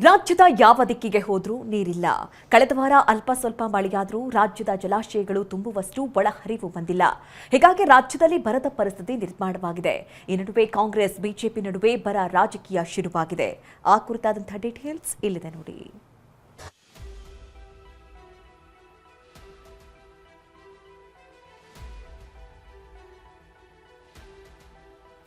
ರಾಜ್ಯದ ಯಾವ ದಿಕ್ಕಿಗೆ ಹೋದ್ರೂ ನೀರಿಲ್ಲ. ಕಳೆದ ವಾರ ಅಲ್ಪ ಸ್ವಲ್ಪ ಮಳೆಯಾದರೂ ರಾಜ್ಯದ ಜಲಾಶಯಗಳು ತುಂಬುವಷ್ಟು ಒಳಹರಿವು ಬಂದಿಲ್ಲ. ಹೀಗಾಗಿ ರಾಜ್ಯದಲ್ಲಿ ಬರದ ಪರಿಸ್ಥಿತಿ ನಿರ್ಮಾಣವಾಗಿದೆ. ಈ ನಡುವೆ ಕಾಂಗ್ರೆಸ್ ಬಿಜೆಪಿ ನಡುವೆ ಬರ ರಾಜಕೀಯ ಶುರುವಾಗಿದೆ. ಆ ಕುರಿತಾದಂತಹ ಡೀಟೇಲ್ಸ್ ಇಲ್ಲಿದೆ ನೋಡಿ.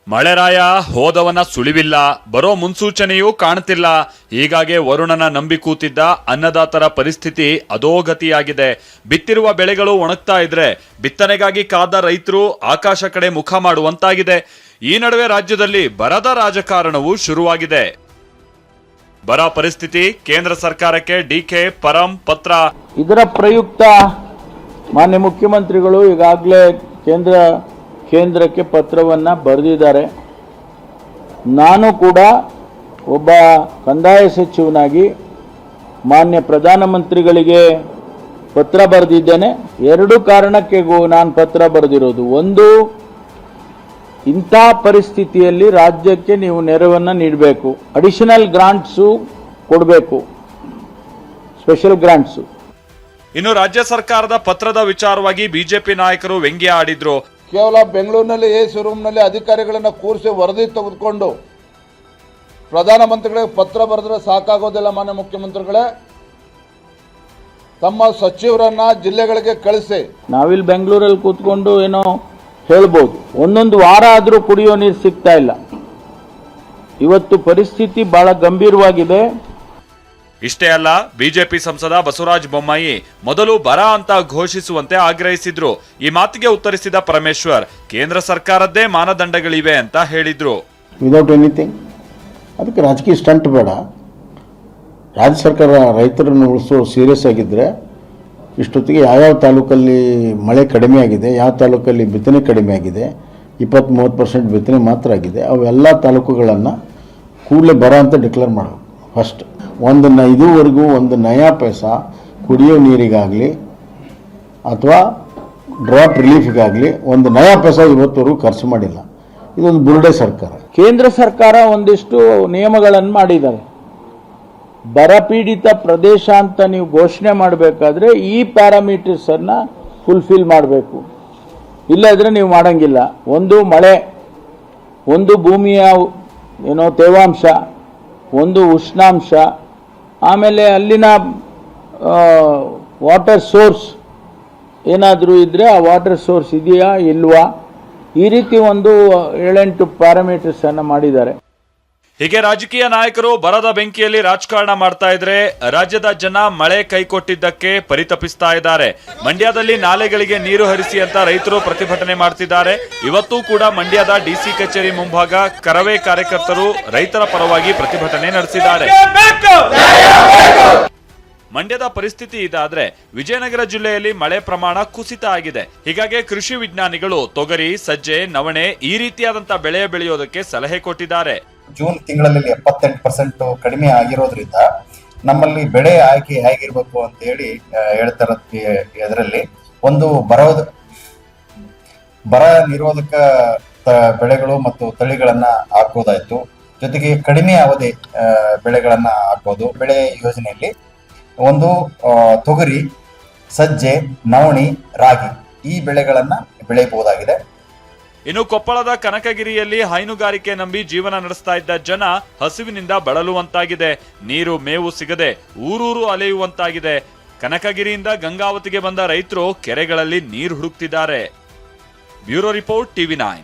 ಮಳೆರಾಯ ಹೋದವನ ಸುಳಿವಿಲ್ಲ, ಬರೋ ಮುನ್ಸೂಚನೆಯೂ ಕಾಣುತ್ತಿಲ್ಲ. ಹೀಗಾಗಿ ವರುಣನ ನಂಬಿ ಕೂತಿದ್ದ ಅನ್ನದಾತರ ಪರಿಸ್ಥಿತಿ ಅಧೋಗತಿಯಾಗಿದೆ. ಬಿತ್ತಿರುವ ಬೆಳೆಗಳು ಒಣಗ್ತಾ ಇದ್ರೆ ಬಿತ್ತನೆಗಾಗಿ ಕಾದ ರೈತರು ಆಕಾಶ ಕಡೆ ಮುಖ ಮಾಡುವಂತಾಗಿದೆ. ಈ ನಡುವೆ ರಾಜ್ಯದಲ್ಲಿ ಬರದ ರಾಜಕಾರಣವೂ ಶುರುವಾಗಿದೆ. ಬರ ಪರಿಸ್ಥಿತಿ ಕೇಂದ್ರ ಸರ್ಕಾರಕ್ಕೆ ಡಿಕೆ ಪರಂ ಪತ್ರ. ಇದರ ಪ್ರಯುಕ್ತ ಮಾನ್ಯ ಮುಖ್ಯಮಂತ್ರಿಗಳು ಈಗಾಗಲೇ ಕೇಂದ್ರಕ್ಕೆ ಪತ್ರವನ್ನ ಬರೆದಿದ್ದಾರೆ. ನಾನು ಕೂಡ ಒಬ್ಬ ಕಂದಾಯ ಸಚಿವನಾಗಿ ಮಾನ್ಯ ಪ್ರಧಾನಮಂತ್ರಿಗಳಿಗೆ ಪತ್ರ ಬರೆದಿದ್ದೇನೆ. ಎರಡು ಕಾರಣಕ್ಕೆ ನಾನು ಪತ್ರ ಬರೆದಿರೋದು. ಒಂದು, ಇಂಥ ಪರಿಸ್ಥಿತಿಯಲ್ಲಿ ರಾಜ್ಯಕ್ಕೆ ನೀವು ನೆರವನ್ನು ನೀಡಬೇಕು, ಅಡಿಷನಲ್ ಗ್ರಾಂಟ್ಸು ಕೊಡಬೇಕು, ಸ್ಪೆಷಲ್ ಗ್ರಾಂಟ್ಸು. ಇನ್ನು ರಾಜ್ಯ ಸರ್ಕಾರದ ಪತ್ರದ ವಿಚಾರವಾಗಿ ಬಿಜೆಪಿ ನಾಯಕರು ವ್ಯಂಗ್ಯ ಆಡಿದ್ರು. ಕೇವಲ ಬೆಂಗಳೂರಿನಲ್ಲಿ ಎಸಿ ರೂಮ್ನಲ್ಲಿ ಅಧಿಕಾರಿಗಳನ್ನು ಕೂರಿಸಿ ವರದಿ ತೆಗೆದುಕೊಂಡು ಪ್ರಧಾನಮಂತ್ರಿಗಳಿಗೆ ಪತ್ರ ಬರೆದ್ರೆ ಸಾಕಾಗೋದಿಲ್ಲ. ಮಾನ್ಯ ಮುಖ್ಯಮಂತ್ರಿಗಳೇ, ತಮ್ಮ ಸಚಿವರನ್ನ ಜಿಲ್ಲೆಗಳಿಗೆ ಕಳಿಸಿ. ನಾವಿಲ್ಲಿ ಬೆಂಗಳೂರಲ್ಲಿ ಕೂತ್ಕೊಂಡು ಏನೋ ಹೇಳ್ಬೋದು, ಒಂದೊಂದು ವಾರ ಆದರೂ ಕುಡಿಯೋ ನೀರು ಸಿಗ್ತಾ ಇಲ್ಲ. ಇವತ್ತು ಪರಿಸ್ಥಿತಿ ಬಹಳ ಗಂಭೀರವಾಗಿದೆ. ಇಷ್ಟೇ ಅಲ್ಲ, ಬಿಜೆಪಿ ಸಂಸದ ಬಸವರಾಜ ಬೊಮ್ಮಾಯಿ ಮೊದಲು ಬರ ಅಂತ ಘೋಷಿಸುವಂತೆ ಆಗ್ರಹಿಸಿದ್ರು. ಈ ಮಾತಿಗೆ ಉತ್ತರಿಸಿದ ಪರಮೇಶ್ವರ್, ಕೇಂದ್ರ ಸರ್ಕಾರದ್ದೇ ಮಾನದಂಡಗಳಿವೆ ಅಂತ ಹೇಳಿದ್ರು. ವಿದೌಟ್ ಎನಿಥಿಂಗ್, ಅದಕ್ಕೆ ರಾಜಕೀಯ ಸ್ಟಂಟ್ ಬೇಡ. ರಾಜ್ಯ ಸರ್ಕಾರ ರೈತರನ್ನು ಉಳಿಸೋ ಸೀರಿಯಸ್ ಆಗಿದ್ದರೆ ಇಷ್ಟೊತ್ತಿಗೆ ಯಾವ್ಯಾವ ತಾಲೂಕಲ್ಲಿ ಮಳೆ ಕಡಿಮೆ ಆಗಿದೆ, ಯಾವ ತಾಲೂಕಲ್ಲಿ ಬಿತ್ತನೆ ಕಡಿಮೆ ಆಗಿದೆ, 20-30% ಬಿತ್ತನೆ ಮಾತ್ರ ಆಗಿದೆ, ಅವೆಲ್ಲ ತಾಲೂಕುಗಳನ್ನು ಕೂಡಲೇ ಬರ ಅಂತ ಡಿಕ್ಲೇರ್ ಮಾಡಬೇಕು. ಫಸ್ಟ್ ಇದುವರೆಗೂ ಒಂದು ನಯಾ ಪೈಸಾ ಕುಡಿಯೋ ನೀರಿಗಾಗಲಿ ಅಥವಾ ಡ್ರಾಟ್ ರಿಲೀಫಿಗಾಗಲಿ ಒಂದು ನಯಾ ಪೈಸಾ ಇವತ್ತವರೆಗೂ ಖರ್ಚು ಮಾಡಿಲ್ಲ. ಇದೊಂದು ಬುರುಡೆ ಸರ್ಕಾರ. ಕೇಂದ್ರ ಸರ್ಕಾರ ಒಂದಿಷ್ಟು ನಿಯಮಗಳನ್ನು ಮಾಡಿದ್ದಾರೆ. ಬರಪೀಡಿತ ಪ್ರದೇಶ ಅಂತ ನೀವು ಘೋಷಣೆ ಮಾಡಬೇಕಾದ್ರೆ ಈ ಪ್ಯಾರಾಮೀಟರ್ಸ್ ಅನ್ನ ಫುಲ್ಫಿಲ್ ಮಾಡಬೇಕು, ಇಲ್ಲದ್ರೆ ನೀವು ಮಾಡಂಗಿಲ್ಲ. ಒಂದು ಮಳೆ, ಒಂದು ಭೂಮಿಯ ತೇವಾಂಶ, ಒಂದು ಉಷ್ಣಾಂಶ, ಆಮೇಲೆ ಅಲ್ಲಿನ ವಾಟರ್ ಸೋರ್ಸ್ ಏನಾದರೂ ಇದ್ದರೆ ಆ ವಾಟರ್ ಸೋರ್ಸ್ ಇದೆಯಾ ಇಲ್ವಾ, ಈ ರೀತಿ ಒಂದು 7-8 ಪ್ಯಾರಾಮೀಟರ್ಸ್ ಅನ್ನು ಮಾಡಿದ್ದಾರೆ. ಹೀಗೆ ರಾಜಕೀಯ ನಾಯಕರು ಬರದ ಬೆಂಕಿಯಲ್ಲಿ ರಾಜಕಾರಣ ಮಾಡ್ತಾ ಇದ್ರೆ ರಾಜ್ಯದ ಜನ ಮಳೆ ಕೈಕೊಟ್ಟಿದ್ದಕ್ಕೆ ಪರಿತಪಿಸ್ತಾ ಇದ್ದಾರೆ. ಮಂಡ್ಯದಲ್ಲಿ ನಾಲೆಗಳಿಗೆ ನೀರು ಹರಿಸಿ ಅಂತ ರೈತರು ಪ್ರತಿಭಟನೆ ಮಾಡ್ತಿದ್ದಾರೆ. ಇವತ್ತೂ ಕೂಡ ಮಂಡ್ಯದ ಡಿಸಿ ಕಚೇರಿ ಮುಂಭಾಗ ಕರವೇ ಕಾರ್ಯಕರ್ತರು ರೈತರ ಪರವಾಗಿ ಪ್ರತಿಭಟನೆ ನಡೆಸಿದ್ದಾರೆ. ಮಂಡ್ಯದ ಪರಿಸ್ಥಿತಿ ಇದಾದ್ರೆ ವಿಜಯನಗರ ಜಿಲ್ಲೆಯಲ್ಲಿ ಮಳೆ ಪ್ರಮಾಣ ಕುಸಿತ ಆಗಿದೆ. ಹೀಗಾಗಿ ಕೃಷಿ ವಿಜ್ಞಾನಿಗಳು ತೊಗರಿ, ಸಜ್ಜೆ, ನವಣೆ ಈ ರೀತಿಯಾದಂತಹ ಬೆಳೆ ಬೆಳೆಯೋದಕ್ಕೆ ಸಲಹೆ ಕೊಟ್ಟಿದ್ದಾರೆ. ಜೂನ್ ತಿಂಗಳಲ್ಲಿ 78% ಕಡಿಮೆ ಆಗಿರೋದ್ರಿಂದ ನಮ್ಮಲ್ಲಿ ಬೆಳೆ ಆಯ್ಕೆ ಹೇಗಿರ್ಬೇಕು ಅಂತ ಹೇಳಿ ಹೇಳ್ತಾರ. ಇದರಲ್ಲಿ ಒಂದು ಬರ ನಿರೋಧಕ ಬೆಳೆಗಳು ಮತ್ತು ತಳಿಗಳನ್ನ ಹಾಕೋದಾಯ್ತು, ಜೊತೆಗೆ ಕಡಿಮೆ ಅವಧಿ ಬೆಳೆಗಳನ್ನ ಹಾಕೋದು. ಬೆಳೆ ಯೋಜನೆಯಲ್ಲಿ ಒಂದು ತೊಗರಿ, ಸಜ್ಜೆ, ನವಣಿ, ರಾಗಿ ಈ ಬೆಳೆಗಳನ್ನ ಬೆಳೆಯಬಹುದಾಗಿದೆ. ಇನ್ನು ಕೊಪ್ಪಳದ ಕನಕಗಿರಿಯಲ್ಲಿ ಹೈನುಗಾರಿಕೆ ನಂಬಿ ಜೀವನ ನಡೆಸ್ತಾ ಇದ್ದ ಜನ ಹಸಿವಿನಿಂದ ಬಳಲುವಂತಾಗಿದೆ. ನೀರು, ಮೇವು ಸಿಗದೆ ಊರೂರು ಅಲೆಯುವಂತಾಗಿದೆ. ಕನಕಗಿರಿಯಿಂದ ಗಂಗಾವತಿಗೆ ಬಂದ ರೈತರು ಕೆರೆಗಳಲ್ಲಿ ನೀರು ಹುಡುಕ್ತಿದ್ದಾರೆ. Bureau report, TV9.